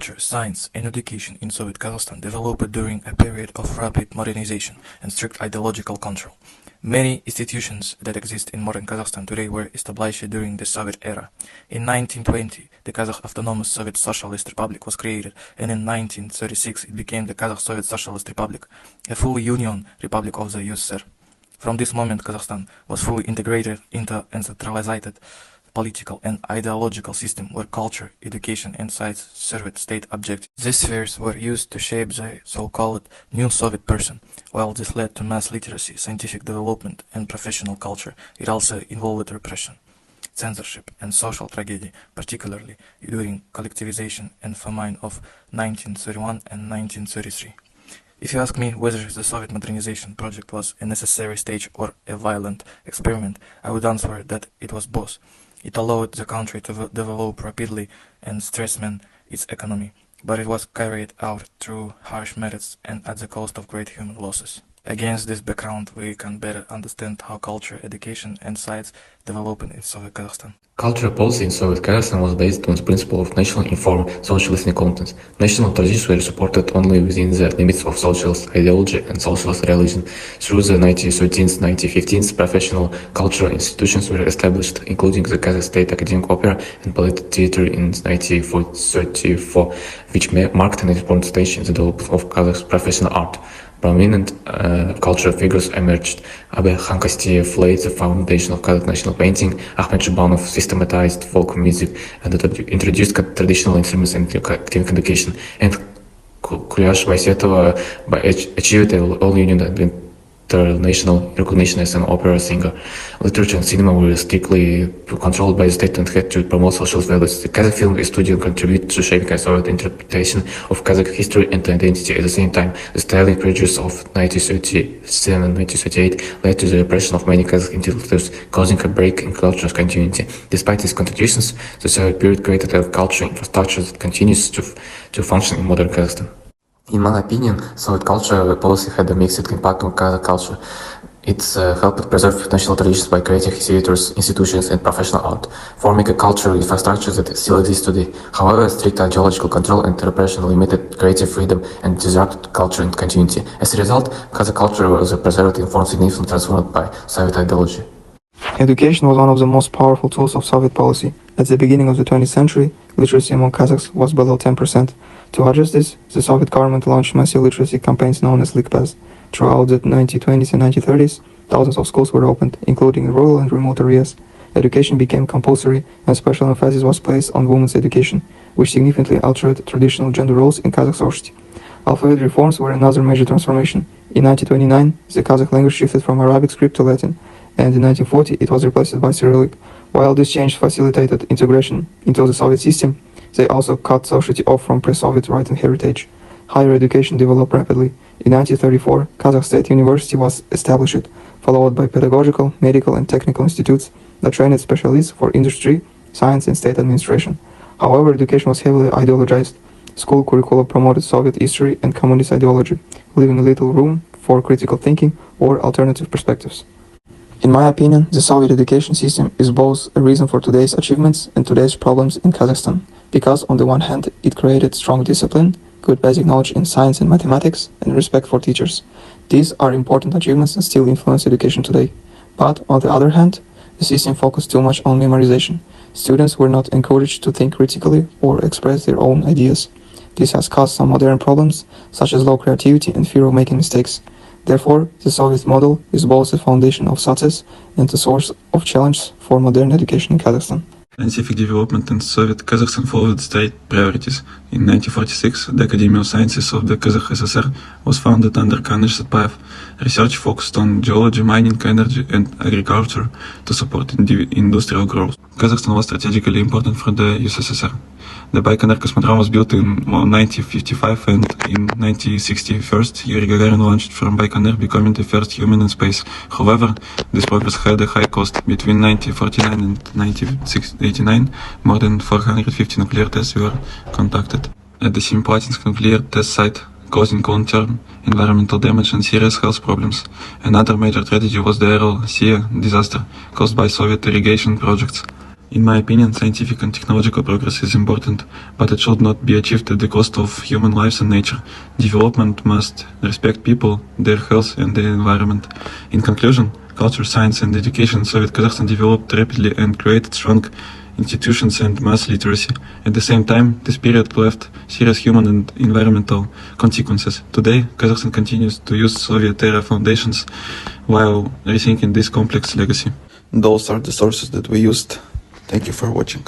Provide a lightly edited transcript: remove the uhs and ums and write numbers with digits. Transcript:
culture, science, and education in Soviet Kazakhstan developed during a period of rapid modernization and strict ideological control. Many institutions that exist in modern Kazakhstan today were established during the Soviet era. In 1920, the Kazakh Autonomous Soviet Socialist Republic was created, and in 1936 it became the Kazakh Soviet Socialist Republic, a full union republic of the USSR. From this moment, Kazakhstan was fully integrated into a centralized political and ideological system where culture, education, and science served state objectives. These spheres were used to shape the so-called new Soviet person. While this led to mass literacy, scientific development, and professional culture, it also involved repression, censorship, and social tragedy, particularly during collectivization and famine of 1931 and 1933. If you ask me whether the Soviet modernization project was a necessary stage or a violent experiment, I would answer that it was both. It allowed the country to develop rapidly and strengthen its economy, but it was carried out through harsh methods and at the cost of great human losses. Against this background, we can better understand how culture, education, and science developed in Soviet Kazakhstan. Cultural policy in Soviet Kazakhstan was based on the principle of national informed socialist incompetence. National traditions were supported only within the limits of socialist ideology and socialist religion. Through the 1913th, 1915th, professional cultural institutions were established, including the Kazakh State Academic Opera and Ballet Theatre in 1934, which marked an important stage in the development of Kazakh's professional art. Prominent cultural figures emerged. Abe Khankastiev laid the foundation of Kazakh national painting, Ahmed Zhubanov systematized folk music and introduced traditional instruments into academic education, and Kulyash Vaisetova achieved all union and international recognition as an opera singer. Literature and cinema were strictly controlled by the state and had to promote socialist values. The Kazakh film studio contributed to shaping a Soviet interpretation of Kazakh history and identity. At the same time, the styling prejudice of 1937 and 1938 led to the repression of many Kazakh intellectuals, causing a break in cultural continuity. Despite these contributions, the Soviet period created a cultural infrastructure that continues to function in modern Kazakhstan. In my opinion, Soviet culture policy had a mixed impact on Kazakh culture. It helped preserve national traditions by creating theaters, institutions, and professional art, forming a cultural infrastructure that still exists today. However, strict ideological control and repression limited creative freedom and disrupted culture and continuity. As a result, Kazakh culture was preserved in form significantly transformed by Soviet ideology. Education was one of the most powerful tools of Soviet policy. At the beginning of the 20th century, literacy among Kazakhs was below 10%. To address this, the Soviet government launched massive literacy campaigns known as Likpaz. Throughout the 1920s and 1930s, thousands of schools were opened, including in rural and remote areas. Education became compulsory, and special emphasis was placed on women's education, which significantly altered traditional gender roles in Kazakh society. Alphabet reforms were another major transformation. In 1929, the Kazakh language shifted from Arabic script to Latin, and in 1940 it was replaced by Cyrillic. While this change facilitated integration into the Soviet system, they also cut society off from pre-Soviet writing heritage. Higher education developed rapidly. In 1934, Kazakh State University was established, followed by pedagogical, medical, and technical institutes that trained specialists for industry, science, and state administration. However, education was heavily ideologized. School curricula promoted Soviet history and communist ideology, leaving little room for critical thinking or alternative perspectives. In my opinion, the Soviet education system is both a reason for today's achievements and today's problems in Kazakhstan, because on the one hand, it created strong discipline, good basic knowledge in science and mathematics, and respect for teachers. These are important achievements and still influence education today. But on the other hand, the system focused too much on memorization. Students were not encouraged to think critically or express their own ideas. This has caused some modern problems, such as low creativity and fear of making mistakes. Therefore, the Soviet model is both the foundation of success and a source of challenge for modern education in Kazakhstan. Scientific development in Soviet Kazakhstan followed state priorities. In 1946, the Academy of Sciences of the Kazakh SSR was founded under Kaныsh Satpayev. Research focused on geology, mining, energy, and agriculture to support industrial growth. Kazakhstan was strategically important for the USSR. The Baikonur cosmodrome was built in 1955, and in 1961, Yuri Gagarin launched from Baikonur, becoming the first human in space. However, this progress had a high cost. Between 1949 and 1989, more than 450 nuclear tests were conducted at the Semipalatinsk nuclear test site, causing long-term environmental damage and serious health problems. Another major tragedy was the Aral Sea disaster caused by Soviet irrigation projects. In my opinion, scientific and technological progress is important, but it should not be achieved at the cost of human lives and nature. Development must respect people, their health, and their environment. In conclusion, culture, science, and education in Soviet Kazakhstan developed rapidly and created strong institutions and mass literacy. At the same time, this period left serious human and environmental consequences. Today, Kazakhstan continues to use Soviet-era foundations while rethinking this complex legacy. Those are the sources that we used. Thank you for watching.